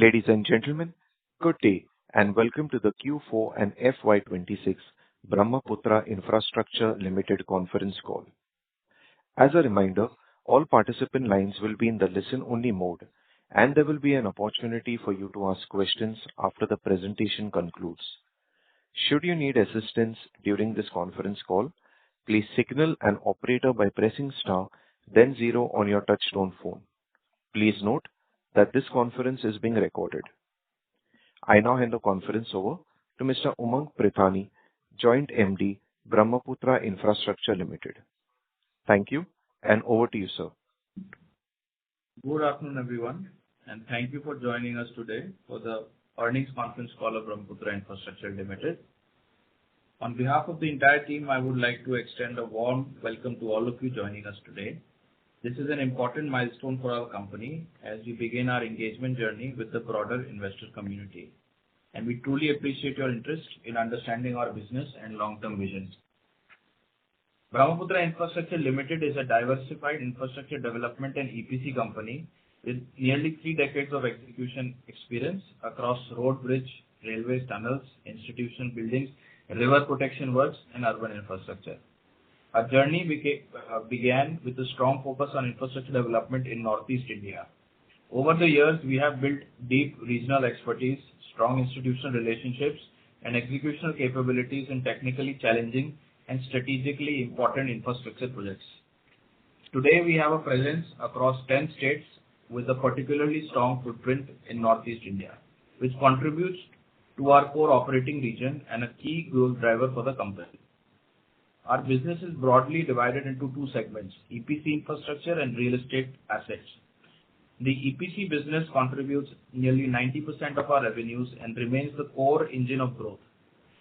Ladies and gentlemen, good day, and welcome to the Q4 and FY26 Brahmaputra Infrastructure Limited conference call. As a reminder, all participant lines will be in the listen-only mode, and there will be an opportunity for you to ask questions after the presentation concludes. Should you need assistance during this conference call, please signal an operator by pressing star, then zero on your touchtone phone. Please note that this conference is being recorded. I now hand the conference over to Mr. Umang Prithani, Joint MD, Brahmaputra Infrastructure Limited. Thank you, and over to you, sir. Good afternoon, everyone, and thank you for joining us today for the earnings conference call of Brahmaputra Infrastructure Limited. On behalf of the entire team, I would like to extend a warm welcome to all of you joining us today. This is an important milestone for our company as we begin our engagement journey with the broader investor community, and we truly appreciate your interest in understanding our business and long-term visions. Brahmaputra Infrastructure Limited is a diversified infrastructure development and EPC company with nearly 3 decades of execution experience across road, bridge, railways, tunnels, institutional buildings, river protection works, and urban infrastructure. Our journey began with a strong focus on infrastructure development in Northeast India. Over the years, we have built deep regional expertise, strong institutional relationships, and executional capabilities in technically challenging and strategically important infrastructure projects. Today, we have a presence across 10 states with a particularly strong footprint in Northeast India, which contributes to our core operating region and a key growth driver for the company. Our business is broadly divided into 2 segments, EPC infrastructure and real estate assets. The EPC business contributes nearly 90% of our revenues and remains the core engine of growth.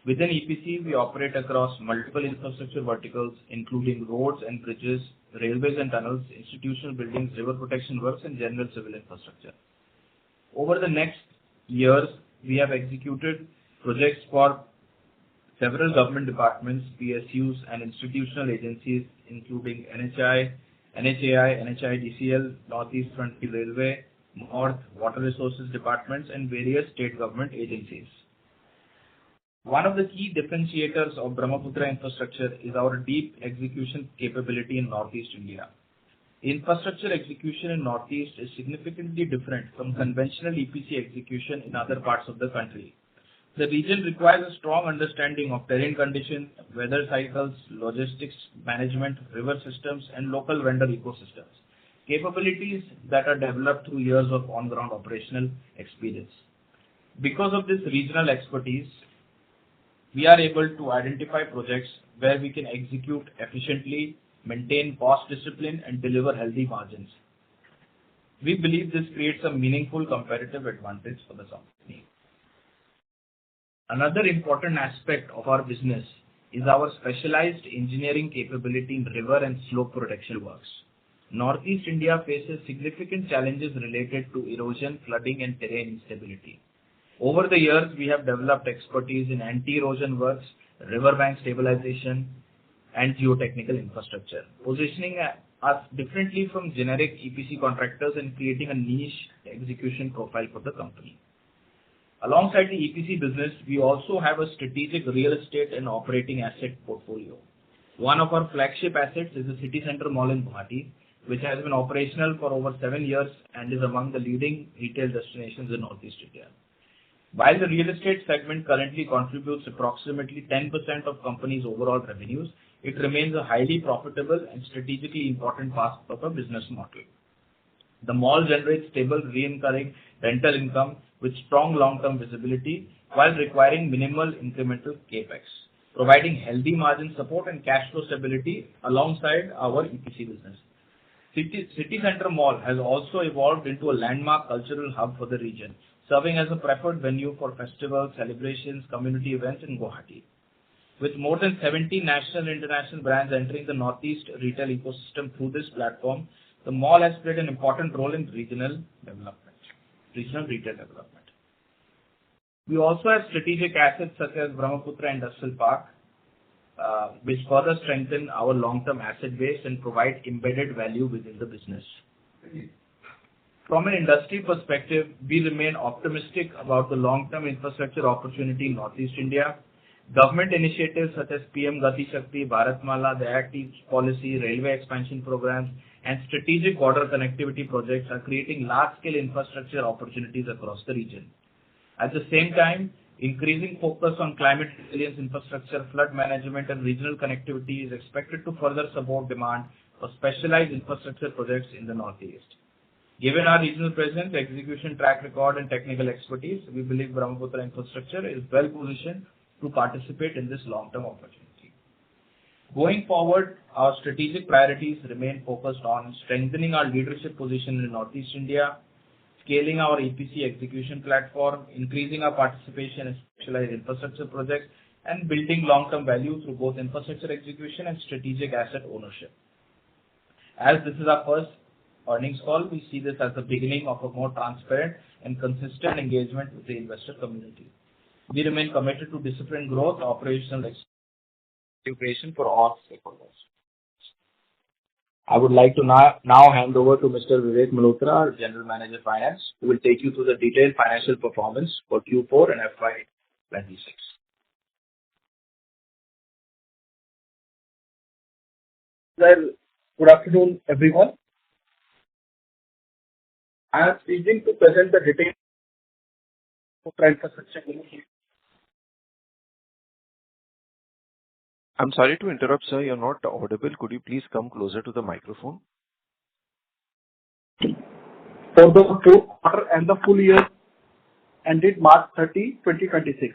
Within EPC, we operate across multiple infrastructure verticals, including roads and bridges, railways and tunnels, institutional buildings, river protection works, and general civil infrastructure. Over the next years, we have executed projects for several government departments, PSUs, and institutional agencies, including NHAI, NHIDCL, Northeast Frontier Railway, North Water Resources Departments, and various state government agencies. One of the key differentiators of Brahmaputra Infrastructure is our deep execution capability in Northeast India. Infrastructure execution in Northeast is significantly different from conventional EPC execution in other parts of the country. The region requires a strong understanding of terrain conditions, weather cycles, logistics management, river systems, and local vendor ecosystems, capabilities that are developed through years of on-ground operational experience. Because of this regional expertise, we are able to identify projects where we can execute efficiently, maintain cost discipline, and deliver healthy margins. We believe this creates a meaningful competitive advantage for the company. Another important aspect of our business is our specialized engineering capability in river and slope protection works. Northeast India faces significant challenges related to erosion, flooding, and terrain instability. Over the years, we have developed expertise in anti-erosion works, riverbank stabilization, and geotechnical infrastructure, positioning us differently from generic EPC contractors and creating a niche execution profile for the company. Alongside the EPC business, we also have a strategic real estate and operating asset portfolio. One of our flagship assets is the City Centre Mall in Guwahati, which has been operational for over 7 years and is among the leading retail destinations in Northeast India. While the real estate segment currently contributes approximately 10% of company's overall revenues, it remains a highly profitable and strategically important part of our business model. The mall generates stable recurring rental income with strong long-term visibility while requiring minimal incremental capex, providing healthy margin support and cash flow stability alongside our EPC business. City Centre Mall has also evolved into a landmark cultural hub for the region, serving as a preferred venue for festivals, celebrations, community events in Guwahati. With more than 70 national and international brands entering the Northeast retail ecosystem through this platform, the mall has played an important role in regional retail development. We also have strategic assets such as Brahmaputra Industrial Park, which further strengthen our long-term asset base and provide embedded value within the business. From an industry perspective, we remain optimistic about the long-term infrastructure opportunity in Northeast India. Government initiatives such as PM Gati Shakti, Bharatmala, the Act East policy, railway expansion programs, and strategic border connectivity projects are creating large-scale infrastructure opportunities across the region. At the same time, increasing focus on climate resilience infrastructure, flood management, and regional connectivity is expected to further support demand for specialized infrastructure projects in the Northeast. Given our regional presence, execution track record, and technical expertise, we believe Brahmaputra Infrastructure is well positioned to participate in this long-term opportunity. Going forward, our strategic priorities remain focused on strengthening our leadership position in Northeast India, scaling our EPC execution platform, increasing our participation in specialized infrastructure projects, and building long-term value through both infrastructure execution and strategic asset ownership. As this is our first earnings call, we see this as the beginning of a more transparent and consistent engagement with the investor community. We remain committed to disciplined growth, operational execution for all stakeholders. I would like to now hand over to Mr. Vivek Malhotra, our General Manager Finance, who will take you through the detailed financial performance for Q4 and FY26. Well, good afternoon, everyone. I am pleased to present the details of infrastructure. I'm sorry to interrupt, sir. You're not audible. Could you please come closer to the microphone? For the quarter and the full year ended March 30, 2026.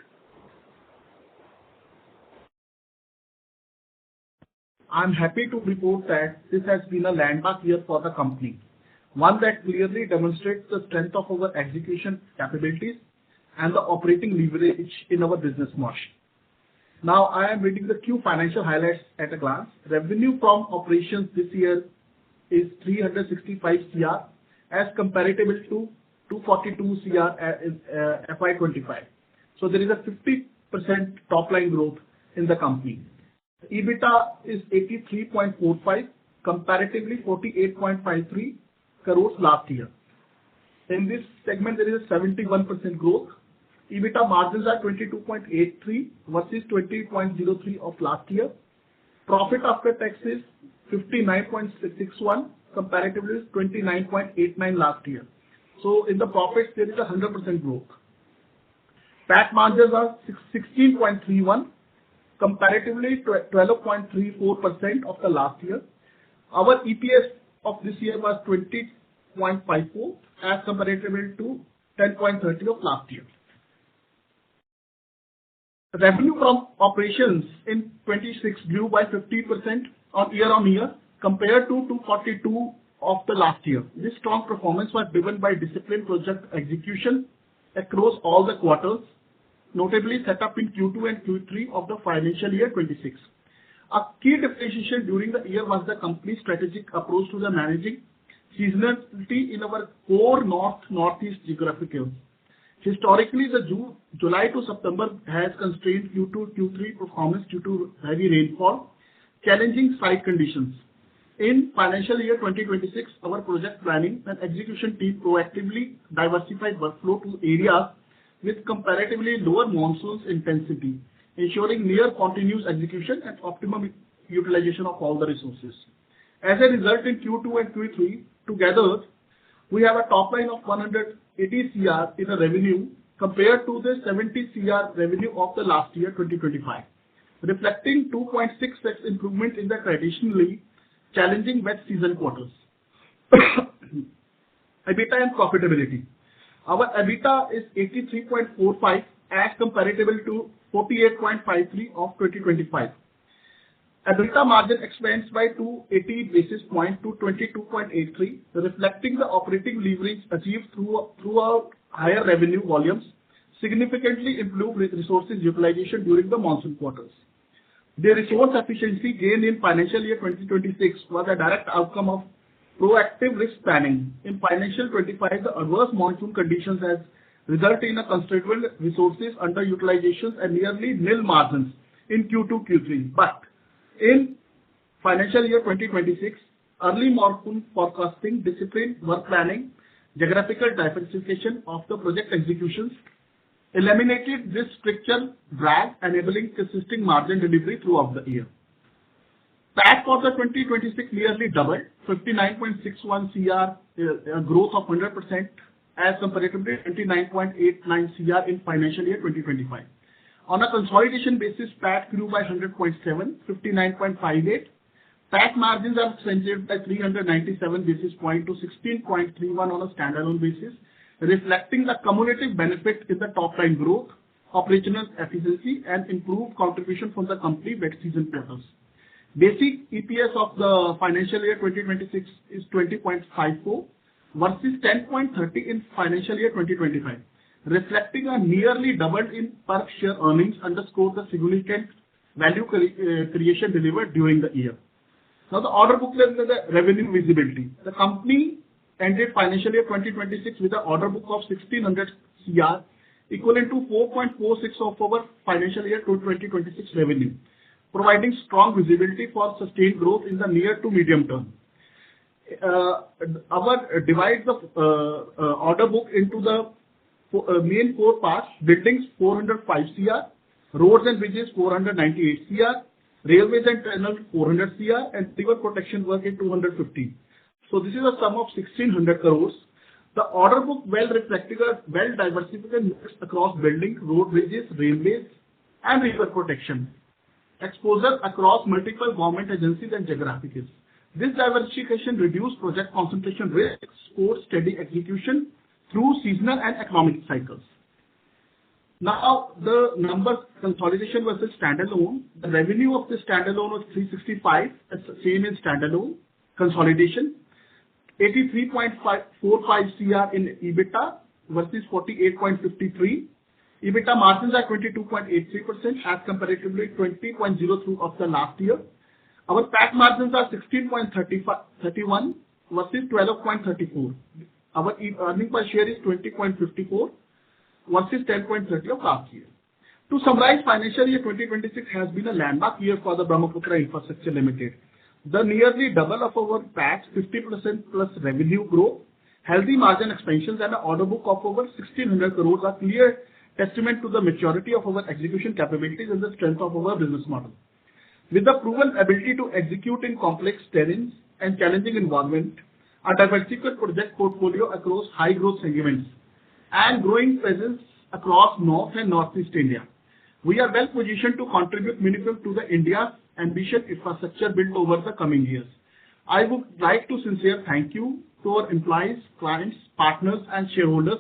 I'm happy to report that this has been a landmark year for the company, one that clearly demonstrates the strength of our execution capabilities and the operating leverage in our business model. Now I am reading the key financial highlights at a glance. Revenue from operations this year is 365 CR as comparable to 242 CR in FY25. So there is a 50% top line growth in the company. EBITDA is 83.45, comparatively 48.53 crores last year. In this segment, there is a 71% growth. EBITDA margins are 22.83 versus 20.03 of last year. Profit after tax is 59.61, comparatively 29.89 last year. So in the profits, there is a 100% growth. PAT margins are 16.31, comparatively 12.34% of the last year. Our EPS of this year was 20.54 as comparable to 10.30 of last year. Revenue from operations in 26 grew by 50% on year-on-year compared to 242 of the last year. This strong performance was driven by disciplined project execution across all the quarters, notably set up in Q2 and Q3 of the financial year 26. A key differentiation during the year was the company's strategic approach to the managing seasonality in our core northeast geographical. Historically, the July to September has constrained Q2, Q3 performance due to heavy rainfall, challenging site conditions. In financial year 2026, our project planning and execution team proactively diversified workflow to areas with comparatively lower monsoon intensity, ensuring near continuous execution and optimum utilization of all the resources. As a result, in Q2 and Q3 together, we have a top line of 180 CR in the revenue compared to the 70 CR revenue of the last year 2025, reflecting 2.6x improvement in the traditionally challenging wet season quarters. EBITDA and profitability. Our EBITDA is 83.45 as comparable to 48.53 of 2025. EBITDA margin expands by 280 basis points to 22.83, reflecting the operating leverage achieved throughout higher revenue volumes, significantly improved resources utilization during the monsoon quarters. The resource efficiency gained in financial year 2026 was a direct outcome of proactive risk planning. In financial 25, the adverse monsoon conditions has resulted in a considerable resources underutilization and nearly nil margins in Q2, Q3. But in financial year 2026, early monsoon forecasting, disciplined work planning, geographical diversification of the project executions eliminated this stricture drag, enabling consistent margin delivery throughout the year. PAT for the 2026 nearly doubled, 59.61 CR, a growth of 100% as comparatively 29.89 CR in financial year 2025. On a consolidation basis, PAT grew by 100.7, 59.58. PAT margins are strengthened by 397 basis points to 16.31 on a standalone basis, reflecting the cumulative benefit in the top line growth, operational efficiency, and improved contribution from the company wet season quarters. Basic EPS of the financial year 2026 is 20.54 versus 10.30 in financial year 2025, reflecting a nearly doubled in per share earnings underscore the significant value creation delivered during the year. Now the order book and the revenue visibility. The company ended financial year 2026 with an order book of 1600 CR, equivalent to 4.46 of our financial year 2026 revenue, providing strong visibility for sustained growth in the near to medium term. Our divide the order book into the main four parts: buildings 405 CR, roads and bridges 498 CR, railways and tunnels 400 CR, and river protection work at 250. So this is a sum of 1600 crores. The order book well reflecting a well diversified mix across building, road, bridges, railways, and river protection. Exposure across multiple government agencies and geographies. This diversification reduces project concentration risk, supports steady execution through seasonal and economic cycles. Now, the numbers consolidation versus standalone. The revenue of the standalone was 365, that's the same in standalone. Consolidation, 83.45 CR in EBITDA versus 48.53. EBITDA margins are 22.83% as comparatively 20.02 of the last year. Our PAT margins are 16.31 versus 12.34. Our earning per share is 20.54 versus 10.30 of last year. To summarize, financial year 2026 has been a landmark year for the Brahmaputra Infrastructure Limited. The nearly double of our PAT, 50% plus revenue growth, healthy margin expansions, and an order book of over 1600 crores are clear testament to the maturity of our execution capabilities and the strength of our business model. With the proven ability to execute in complex terrains and challenging environment, a diversified project portfolio across high growth segments, and growing presence across North and Northeast India, we are well positioned to contribute meaningfully to the India's ambitious infrastructure built over the coming years. I would like to sincerely thank you to our employees, clients, partners, and shareholders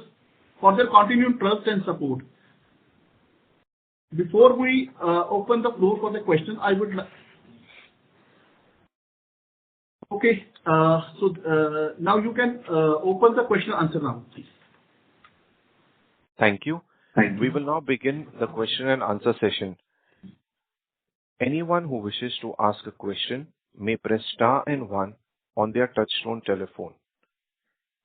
for their continued trust and support. Before we open the floor for the question, I would like. Okay, now you can open the question and answer round, please. Thank you. We will now begin the question and answer session. Anyone who wishes to ask a question may press star and one on their touchtone telephone.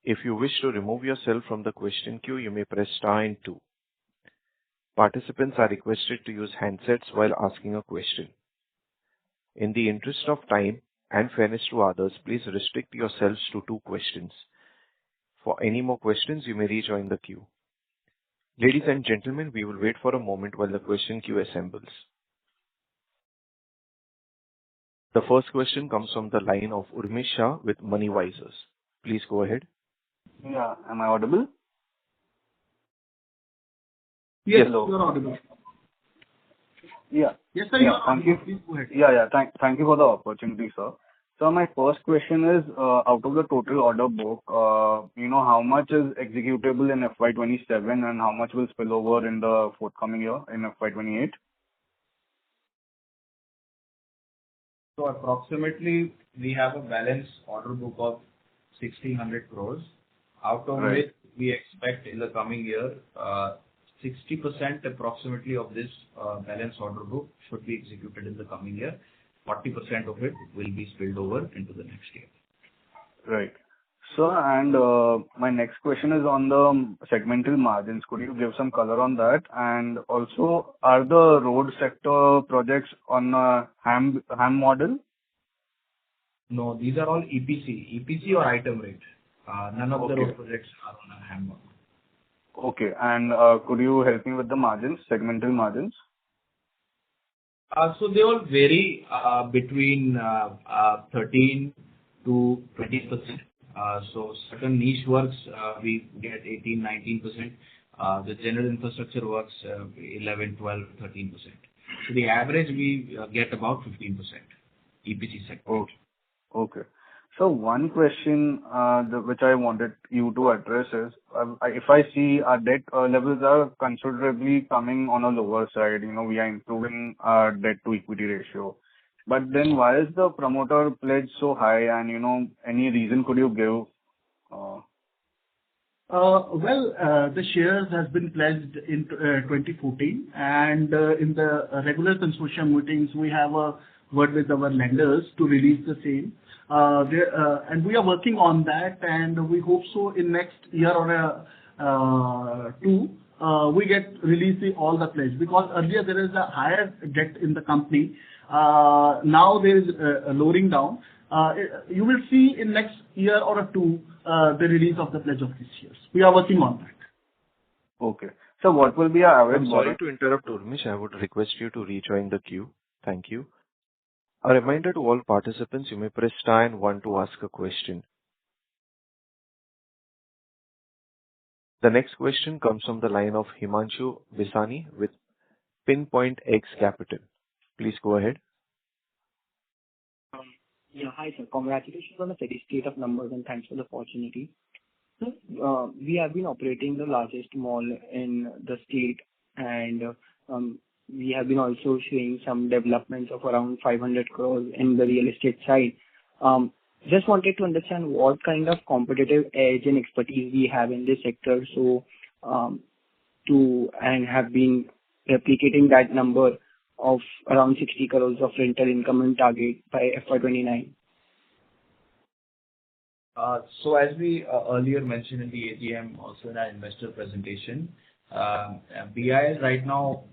If you wish to remove yourself from the question queue, you may press star and two. Participants are requested to use handsets while asking a question. In the interest of time and fairness to others, please restrict yourselves to 2 questions. For any more questions, you may rejoin the queue. Ladies and gentlemen, we will wait for a moment while the question queue assembles. The first question comes from the line of Urmesh Shah with Moneywisers. Please go ahead. Yeah, am I audible? Yes, Hello. you are audible. Yeah. Yes, sir. Yeah, thank you. Please go ahead. Yeah. Thank you for the opportunity, sir. So my first question is, out of the total order book, how much is executable in FY27 and how much will spill over in the forthcoming year in FY28? So approximately, we have a balanced order book of 1600 crores, out of which we expect in the coming year, 60% approximately of this balanced order book should be executed in the coming year. 40% of it will be spilled over into the next year. Right. So, and my next question is on the segmental margins. Could you give some color on that? And also, are the road sector projects on a HAM model? No, these are all EPC or item rate. None of the Okay. road projects are on a hammer. Okay. And could you help me with the margins, segmental margins? So they all vary between 13 to 20%. So certain niche works, we get 18, 19%. The general infrastructure works, 11, 12, 13%. So the average we get about 15% EPC segment. Okay. Okay. So one question which I wanted you to address is, if I see our debt levels are considerably coming on a lower side, we are improving our debt to equity ratio. But then why is the promoter pledge so high? And, any reason could you give? The shares has been pledged in 2014, and in the regular consortium meetings, we have a word with our lenders to release the same. And we are working on that, and we hope so in next year or two, we get release all the pledge. Because earlier there is a higher debt in the company. Now there is a lowering down. You will see in next year or two the release of the pledge of these shares. We are working on that. Okay. So what will be our average I'm sorry borrowing? to interrupt, Urmish. I would request you to rejoin the queue. Thank you. A reminder to all participants, you may press star and one to ask a question. The next question comes from the line of Himanshu Bisani with Pinpoint X Capital. Please go ahead. Yeah, hi, sir. Congratulations on the steady state of numbers, and thanks for the opportunity. So, we have been operating the largest mall in the state, and we have been also showing some developments of around 500 crores in the real estate side. Just wanted to understand what kind of competitive edge and expertise we have in this sector, so and have been replicating that number of around 60 crores of rental income and target by FY29. So as we earlier mentioned in the AGM, also in our investor presentation, BIS right now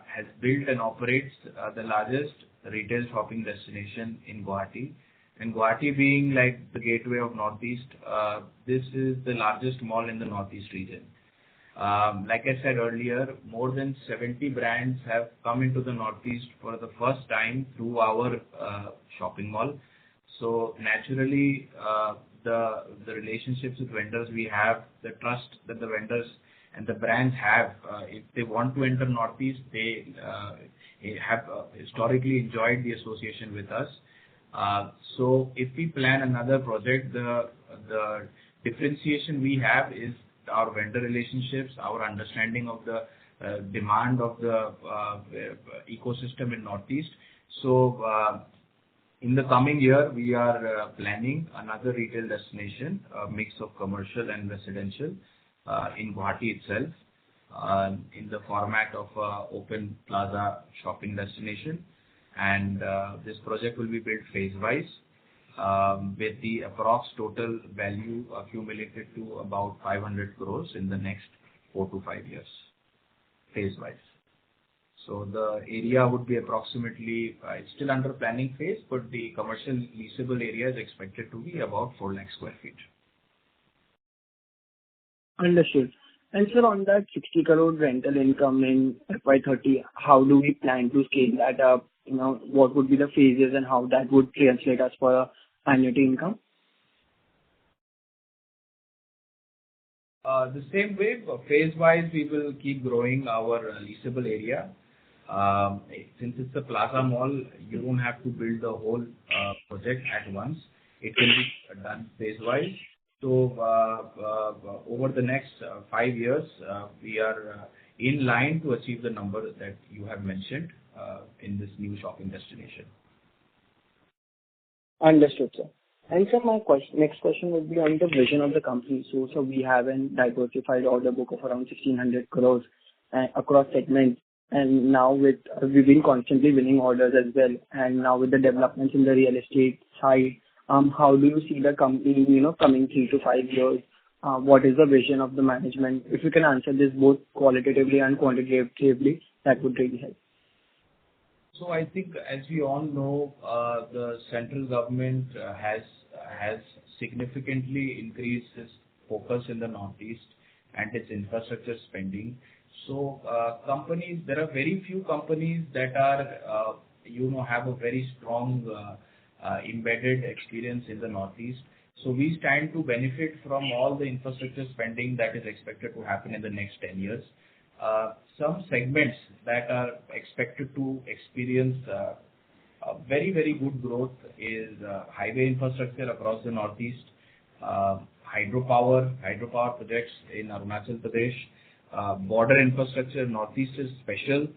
has built and operates the largest retail shopping destination in Guwahati. And Guwahati being like the gateway of Northeast, this is the largest mall in the Northeast region. Like I said earlier, more than 70 brands have come into the Northeast for the first time through our shopping mall. So naturally, the relationships with vendors we have, the trust that the vendors and the brands have, if they want to enter Northeast, they have historically enjoyed the association with us. So if we plan another project, the differentiation we have is our vendor relationships, our understanding of the demand of the ecosystem in Northeast. So in the coming year, we are planning another retail destination, a mix of commercial and residential in Guwahati itself, in the format of open plaza shopping destination. And this project will be built phase-wise, with the approx total value accumulated to about 500 crores in the next 4 to 5 years, phase-wise. So the area would be approximately, it's still under planning phase, but the commercial leasable area is expected to be about 4 lakh square feet. Understood. And sir, on that 60 crore rental income in FY30, how do we plan to scale that up? What would be the phases and how that would translate us for annuity income? The same way, phase-wise, we will keep growing our leasable area. Since it's a plaza mall, you don't have to build the whole project at once. It can be done phase-wise. So over the next 5 years, we are in line to achieve the number that you have mentioned in this new shopping destination. Understood, sir. And sir, my next question would be on the vision of the company. So we have a diversified order book of around 1,600 crores across segments. And now we've been constantly winning orders as well. And now with the developments in the real estate side, how do you see the company, coming 3 to 5 years? What is the vision of the management? If you can answer this both qualitatively and quantitatively, that would really help. So I think, as we all know, the central government has has significantly increased its focus in the Northeast and its infrastructure spending. So, there are very few companies that are, have a very strong embedded experience in the Northeast. So we stand to benefit from all the infrastructure spending that is expected to happen in the next 10 years. Some segments that are expected to experience a very, very good growth is highway infrastructure across the Northeast, hydropower projects in Arunachal Pradesh, border infrastructure. Northeast is special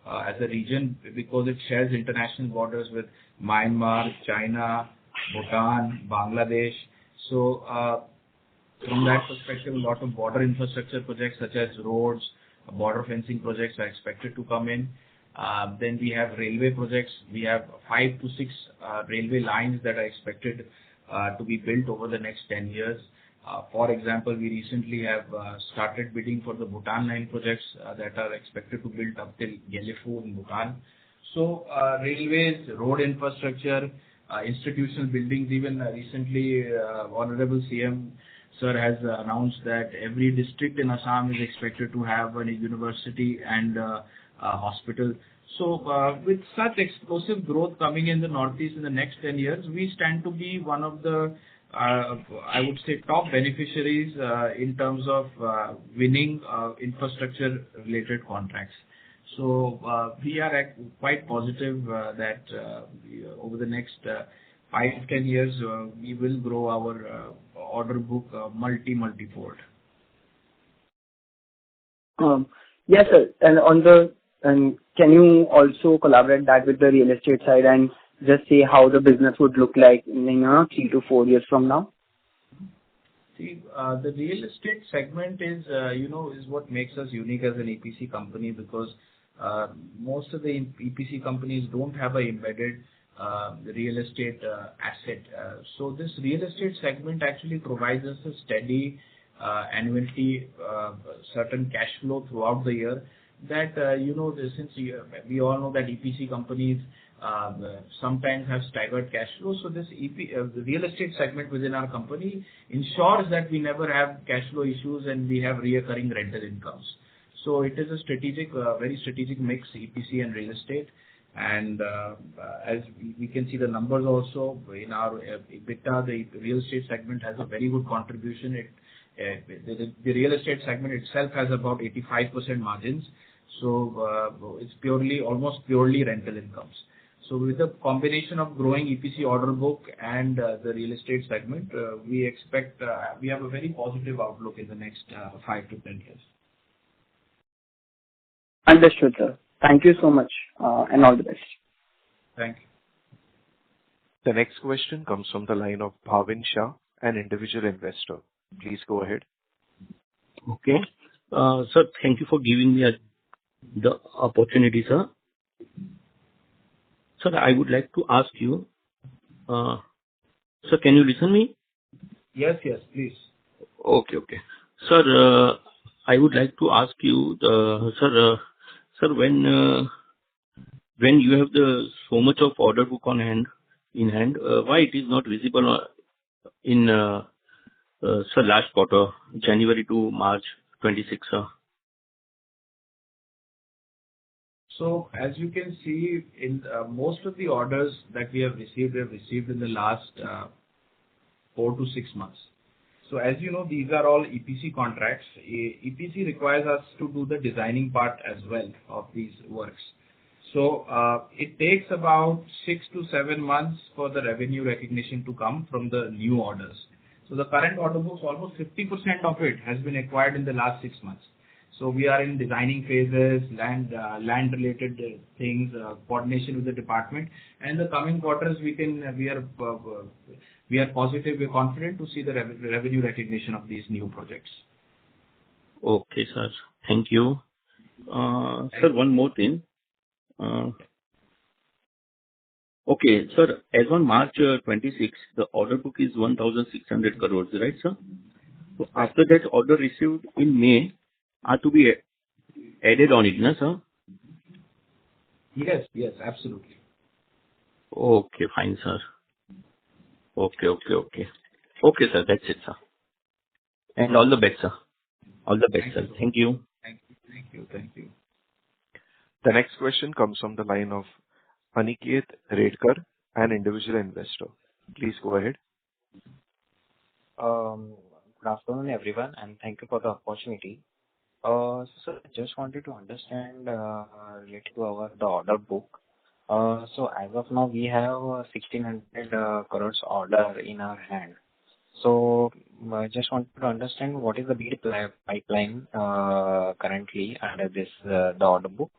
as a region because it shares international borders with Myanmar, China, Bhutan, Bangladesh. So from that perspective, a lot of border infrastructure projects such as roads, border fencing projects are expected to come in. Then we have railway projects. We have 5 to 6 railway lines that are expected to be built over the next 10 years. For example, we recently have started bidding for the Bhutan line projects that are expected to build up till Gyelephu in Bhutan. So railways, road infrastructure, institutional buildings, even recently Honorable CM Sir has announced that every district in Assam is expected to have a university and a hospital. So with such explosive growth coming in the Northeast in the next 10 years, we stand to be one of the I would say top beneficiaries in terms of winning infrastructure related contracts. So we are quite positive that over the next 5-10 years we will grow our order book multi-fold. Yes, sir. And can you also collaborate that with the real estate side and just say how the business would look like in 3 to 4 years from now? See, the real estate segment is what makes us unique as an EPC company, because most of the EPC companies don't have an embedded real estate asset. So this real estate segment actually provides us a steady annuity, certain cash flow throughout the year. That since we all know that EPC companies sometimes have staggered cash flow. So this the real estate segment within our company ensures that we never have cash flow issues and we have reoccurring rental incomes. So it is a strategic, very strategic mix, EPC and real estate. And as we can see the numbers also in our EBITDA, the real estate segment has a very good contribution. The real estate segment itself has about 85% margins. So it's almost purely rental incomes. So with the combination of growing EPC order book and the real estate segment, we expect we have a very positive outlook in the next 5 to 10 years. Understood, sir. Thank you so much, and all the best. Thank you. The next question comes from the line of Bhavin Shah, an individual investor. Please go ahead. Okay. Sir, thank you for giving me the opportunity, sir. Sir, I would like to ask you, sir, can you listen to me? Yes, please. Okay. Sir, I would like to ask you, sir, when you have so much of order book in hand, why it is not visible in sir, last quarter, January to March 26, sir? So as you can see, in most of the orders that we have received in the last 4 to 6 months. So as you know, these are all EPC contracts. EPC requires us to do the designing part as well of these works. So it takes about 6 to 7 months for the revenue recognition to come from the new orders. So the current order books, almost 50% of it has been acquired in the last 6 months. So we are in designing phases, land related things, coordination with the department. And the coming quarters, we are positive, we are confident to see the revenue recognition of these new projects. Okay, sir. Thank you. Sir, one more thing. Okay, sir, as on March 26, the order book is 1,600 crores, right, sir? So after that order received in May are to be added on it, no, sir? Yes, absolutely. Okay, fine, sir. Okay, okay, okay. Okay, sir. That's it, sir. And all the best, sir. All the best, Thank sir. you so much. Thank you. Thank you. Thank you. Thank you. The next question comes from the line of Aniket Redkar, an individual investor. Please go ahead. Good afternoon, everyone, and thank you for the opportunity. So I just wanted to understand related to the order book. So as of now, we have 1,600 crores order in our hand. So I just wanted to understand what is the bid pipeline currently under this the order book.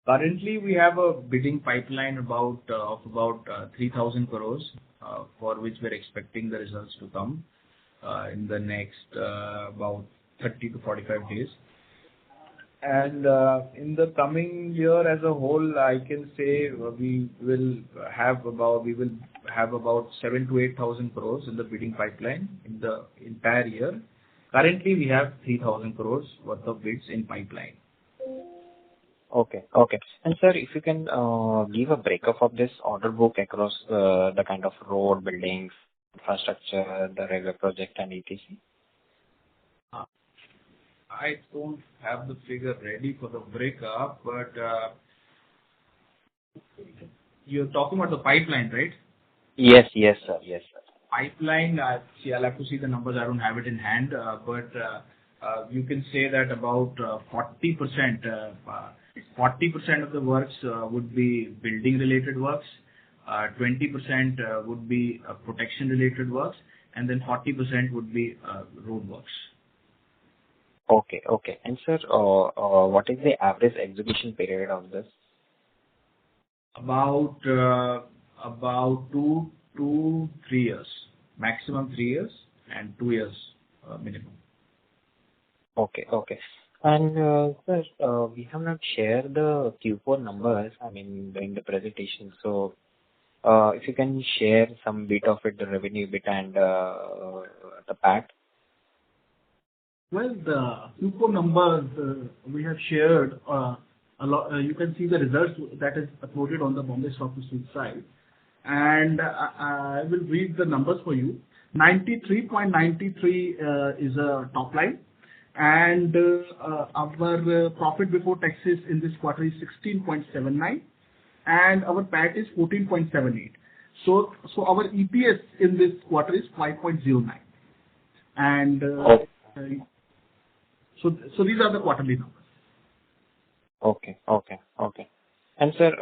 Currently, we have a bidding pipeline of about 3,000 crores, for which we're expecting the results to come in the next about 30 to 45 days. And in the coming year as a whole, I can say we will have about 7 to 8,000 crores in the bidding pipeline in the entire year. Currently, we have 3,000 crores worth of bids in pipeline. Okay. Okay. And sir, if you can give a breakup of this order book across the kind of road, buildings, infrastructure, the railway project, and etc. I don't have the figure ready for the breakup, but you're talking about the pipeline, right? Yes, yes, sir. Yes, sir. Pipeline, see, I'll have to see the numbers. I don't have it in hand, but you can say that about 40% of the works would be building-related works, 20% would be protection-related works, and then 40% would be road works. Okay, okay. And sir, what is the average execution period of this? About 2 to 3 years, maximum 3 years, and 2 years minimum. Okay, okay. And sir, we have not shared the Q4 numbers, I mean, in the presentation. So, if you can share some bit of it, the revenue bit and the PAT. Well, the Q4 numbers we have shared a lot. You can see the results that is uploaded on the Bombay Stock Exchange site, and I will read the numbers for you. 93.93 is a top line, and our profit before taxes in this quarter is 16.79, and our PAT is 14.78. So our EPS in this quarter is 5.09, and so these are the quarterly numbers. Okay, okay, okay. And sir,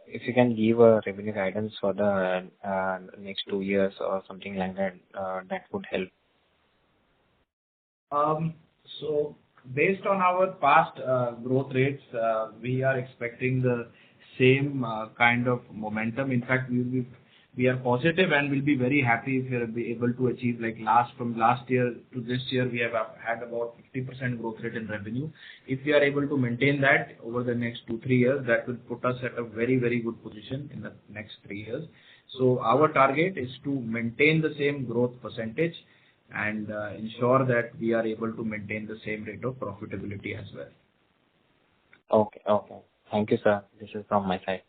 if you can give a revenue guidance for the next 2 years or something like that, that would help. So based on our past growth rates, we are expecting the same kind of momentum. In fact, we are positive and will be very happy if we are able to achieve from last year to this year, we have had about 50% growth rate in revenue. If we are able to maintain that over the next 2-3 years, that will put us at a very, very good position in the next 3 years. So our target is to maintain the same growth percentage and ensure that we are able to maintain the same rate of profitability as well. Okay, okay. Thank you, sir. This is from my side,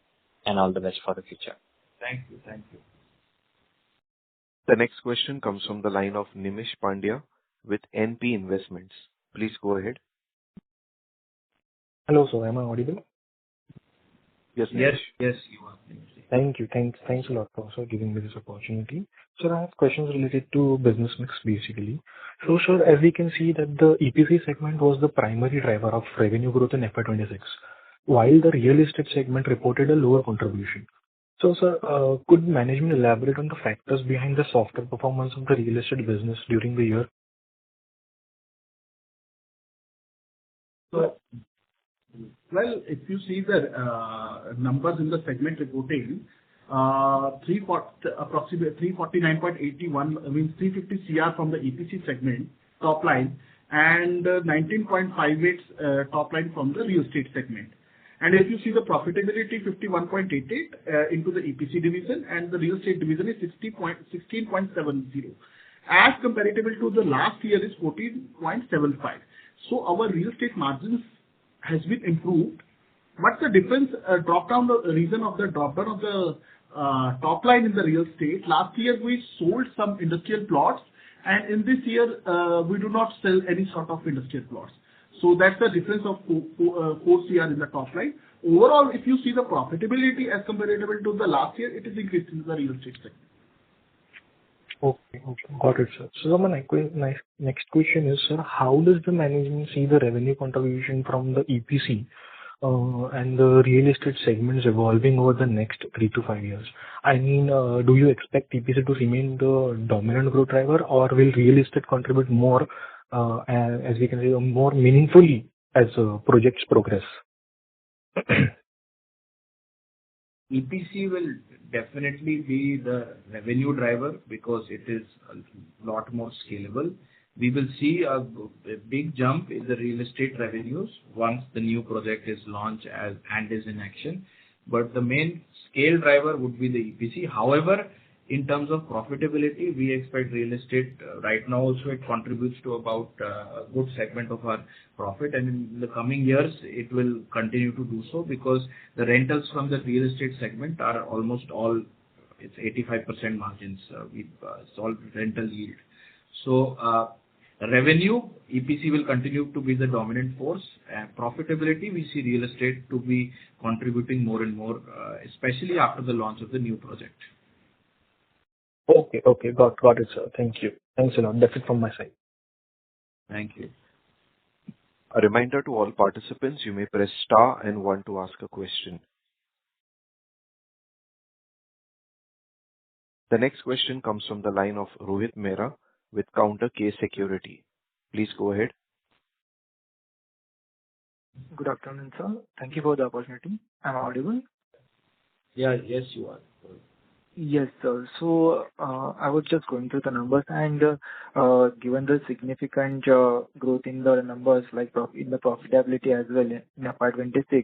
and all the best for the future. Thank you. Thank you. The next question comes from the line of Nimish Pandya with NP Investments. Please go ahead. Hello, sir. Am I audible? Yes, Nimish. Yes, you are. Thank you. Thanks a lot for also giving me this opportunity. Sir, I have questions related to business mix basically. So, sir, as we can see that the EPC segment was the primary driver of revenue growth in FY26, while the real estate segment reported a lower contribution. So, sir, could management elaborate on the factors behind the softer performance of the real estate business during the year? Well, if you see the numbers in the segment reporting, approximately 349.81 means 350 CR from the EPC segment top line, and 19.58 top line from the real estate segment. And if you see the profitability, 51.88 into the EPC division, and the real estate division is 16.70. As comparative to the last year is 14.75. So our real estate margins has been improved, But the difference, the reason of the drop down of the top line in the real estate, last year we sold some industrial plots, and in this year, we do not sell any sort of industrial plots. So that's the difference of 4 CR in the top line. Overall, if you see the profitability as comparable to the last year, it is increased in the real estate segment. Okay. Got it, sir. So my next question is, sir, how does the management see the revenue contribution from the EPC and the real estate segments evolving over the next 3 to 5 years? I mean, do you expect EPC to remain the dominant growth driver, or will real estate contribute more, as we can say, more meaningfully as projects progress? EPC will definitely be the revenue driver because it is a lot more scalable. We will see a big jump in the real estate revenues once the new project is launched and is in action. But the main scale driver would be the EPC. However, in terms of profitability, we expect real estate right now also it contributes to about a good segment of our profit, and in the coming years it will continue to do so because the rentals from the real estate segment are almost all, it's 85% margins. It's all rental yield. So revenue, EPC will continue to be the dominant force, and profitability we see real estate to be contributing more and more, especially after the launch of the new project. Okay. Got it, sir. Thank you. Thanks a lot. That's it from my side. Thank you. A reminder to all participants, you may press star and 1 to ask a question. The next question comes from the line of Rohit Mehra with Counter K Security. Please go ahead. Good afternoon, sir. Thank you for the opportunity. Am I audible? Yes, you are. Yes, sir. So I was just going through the numbers, and given the significant growth in the numbers, like in the profitability as well in FY26,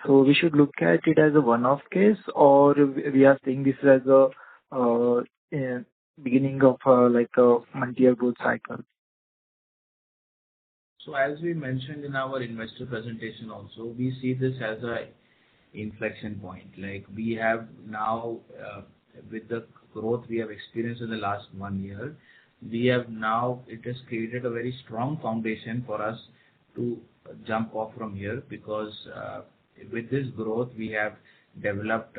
so we should look at it as a one-off case, or we are seeing this as a beginning of like a multi-year growth cycle. So as we mentioned in our investor presentation also, we see this as a inflection point. Like we have now, with the growth we have experienced in the last 1 year, it has created a very strong foundation for us to jump off from here because with this growth we have developed,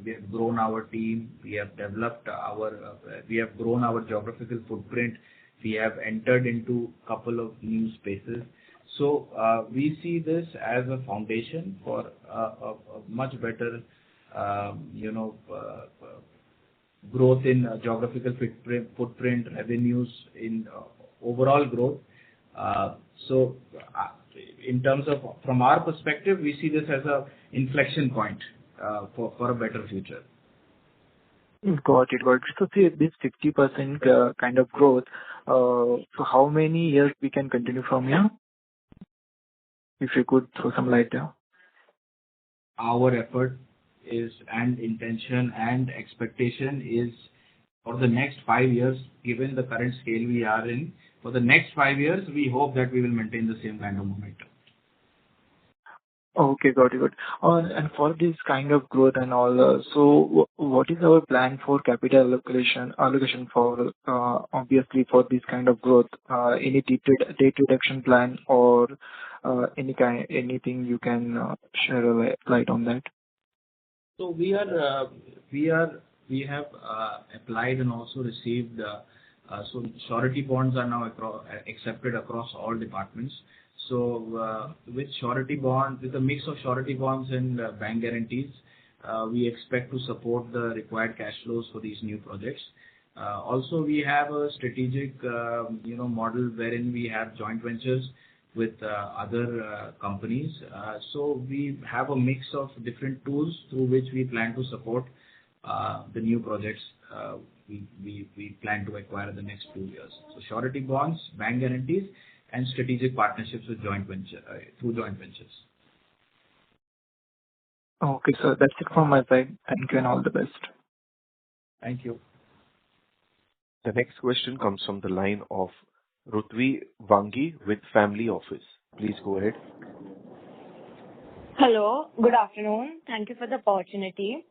we have grown our team, we have grown our geographical footprint, we have entered into a couple of new spaces. So we see this as a foundation for a much better, growth in geographical footprint, revenues, in overall growth. So in terms of, from our perspective, we see this as a inflection point for a better future. Got it. So see this 50% kind of growth. So how many years we can continue from here? If you could throw some light there. Our effort is, and intention and expectation is, for the next 5 years, given the current scale we are in, for the next 5 years, we hope that we will maintain the same kind of momentum. Okay, got it. And for this kind of growth and all, so what is our plan for capital allocation for obviously for this kind of growth? Any debt reduction plan or anything you can share a light on that? So we have applied and also received. So surety bonds are now accepted across all departments. So with surety bonds, with a mix of surety bonds and bank guarantees, we expect to support the required cash flows for these new projects. Also, we have a strategic, model wherein we have joint ventures with other companies. So we have a mix of different tools through which we plan to support the new projects we plan to acquire in the next 2 years. So surety bonds, bank guarantees, and strategic partnerships with through joint ventures. Okay, sir. That's it from my side. Thank you and all the best. Thank you. The next question comes from the line of Rutvi Vangi with Family Office. Please go ahead. Hello, good afternoon. Thank you for the opportunity.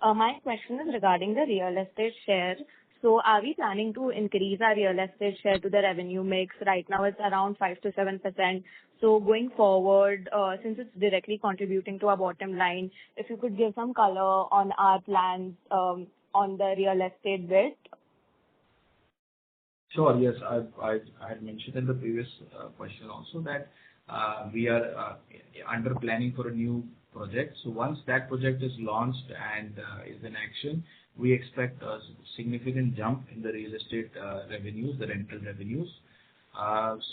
My question is regarding the real estate share. So are we planning to increase our real estate share to the revenue mix? Right now, it's around 5 to 7%. So going forward, since it's directly contributing to our bottom line, if you could give some color on our plans on the real estate bit. Sure. Yes. I had mentioned in the previous question also that we are under planning for a new project. So once that project is launched and is in action, we expect a significant jump in the real estate revenues, the rental revenues.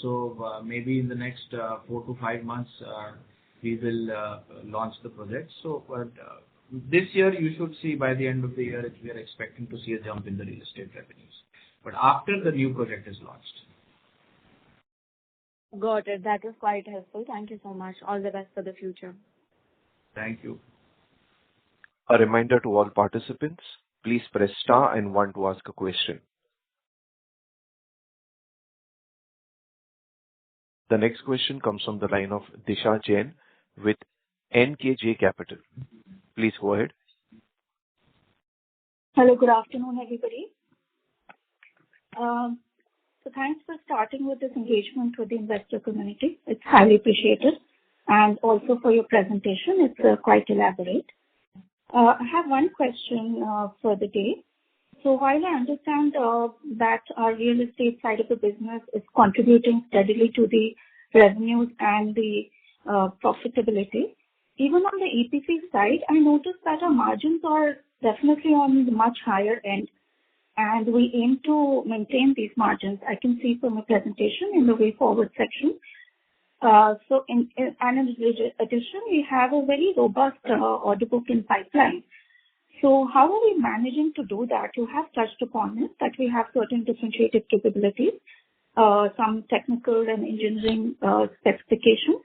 So maybe in the next 4 to 5 months, we will launch the project. So this year, you should see by the end of the year, we are expecting to see a jump in the real estate revenues. But after the new project is launched. Got it. That was quite helpful. Thank you so much. All the best for the future. Thank you. A reminder to all participants, please press star and one to ask a question. The next question comes from the line of Disha Jain with NKJ Capital. Please go ahead. Hello, good afternoon, everybody. So thanks for starting with this engagement with the investor community. It's highly appreciated. And also for your presentation, it's quite elaborate. I have one question for the day. So while I understand that our real estate side of the business is contributing steadily to the revenues and the profitability, even on the EPC side, I noticed that our margins are definitely on the much higher end. And we aim to maintain these margins. I can see from the presentation in the way forward section. So in addition, we have a very robust order book in pipeline. So how are we managing to do that? You have touched upon it, that we have certain differentiated capabilities, some technical and engineering specifications.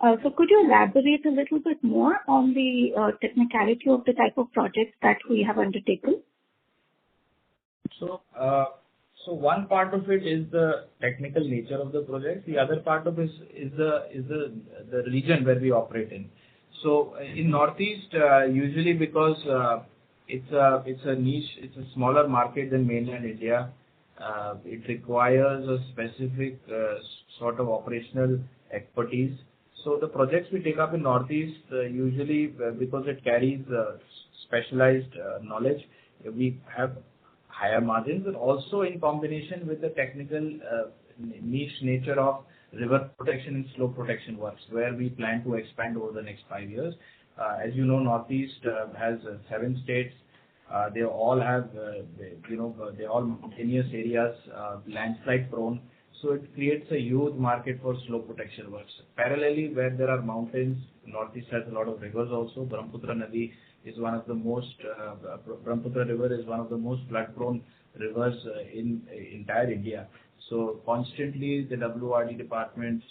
So could you elaborate a little bit more on the technicality of the type of projects that we have undertaken? So one part of it is the technical nature of the project. The other part of it is the region where we operate in. So in Northeast, usually because it's a niche, it's a smaller market than mainland India. It requires a specific sort of operational expertise. So the projects we take up in Northeast, usually because it carries specialized knowledge, we have higher margins, and also in combination with the technical niche nature of river protection and slope protection works, where we plan to expand over the next 5 years. As you know, Northeast has 7 states. They all have, they're all mountainous areas, landslide prone. So it creates a huge market for slope protection works. Parallelly, where there are mountains, Northeast has a lot of rivers also. Brahmaputra Nadi is one of the most, Brahmaputra River is one of the most flood-prone rivers in entire India. So constantly the WRD departments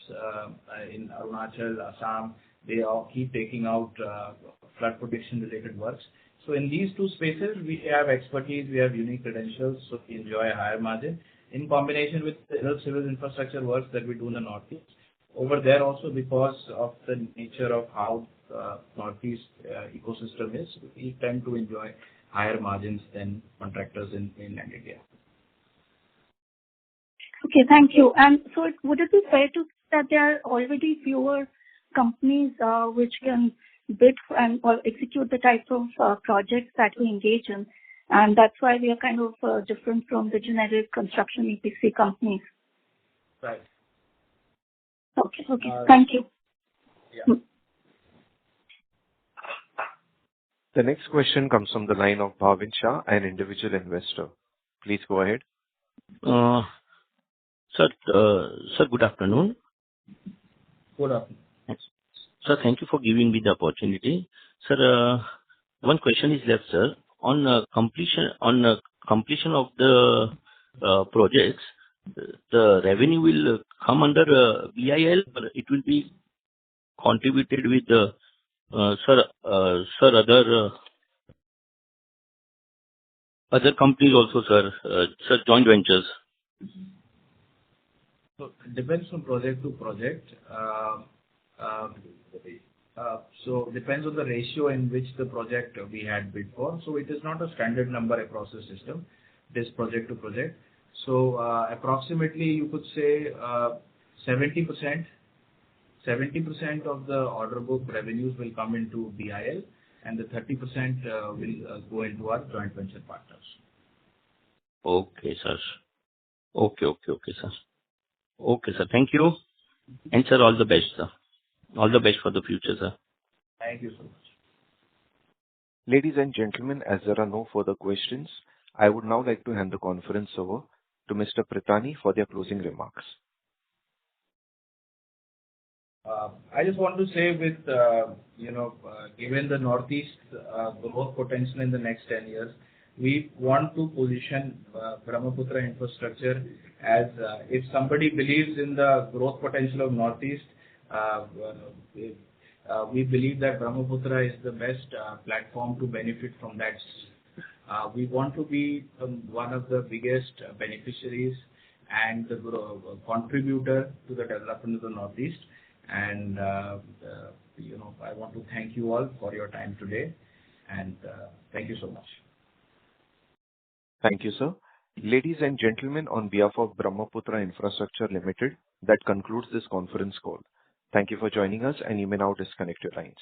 in Arunachal, Assam, they all keep taking out flood protection related works. So in these two spaces, we have expertise, we have unique credentials, so we enjoy a higher margin in combination with the civil infrastructure works that we do in the Northeast. Over there also, because of the nature of how Northeast ecosystem is, we tend to enjoy higher margins than contractors in mainland India. Okay, thank you. And so would it be fair to say that there are already fewer companies which can bid and or execute the type of projects that we engage in, and that's why we are kind of different from the generic construction EPC companies? Right. Okay, thank you. Yeah. The next question comes from the line of Bhavin Shah, an individual investor. Please go ahead. Sir, good afternoon. Good afternoon. Sir, thank you for giving me the opportunity. Sir, one question is left, sir. On completion of the projects, the revenue will come under BIL, but it will be contributed with other companies also, sir, joint ventures. So it depends from project to project. So depends on the ratio in which the project we had bid for. So it is not a standard number across the system. It is project to project. So approximately you could say 70% of the order book revenues will come into BIL, and the 30% will go into our joint venture partners. Okay, sir. Okay, sir. Okay, sir. Thank you. And sir, all the best, sir. All the best for the future, sir. Thank you so much. Ladies and gentlemen, as there are no further questions, I would now like to hand the conference over to Mr. Pritani for their closing remarks. I just want to say with, given the Northeast growth potential in the next 10 years, we want to position Brahmaputra Infrastructure as, if somebody believes in the growth potential of Northeast, we believe that Brahmaputra is the best platform to benefit from that. We want to be one of the biggest beneficiaries and the contributor to the development of the Northeast. And, I want to thank you all for your time today. And thank you so much. Thank you, sir. Ladies and gentlemen, on behalf of Brahmaputra Infrastructure Limited, that concludes this conference call. Thank you for joining us, and you may now disconnect your lines.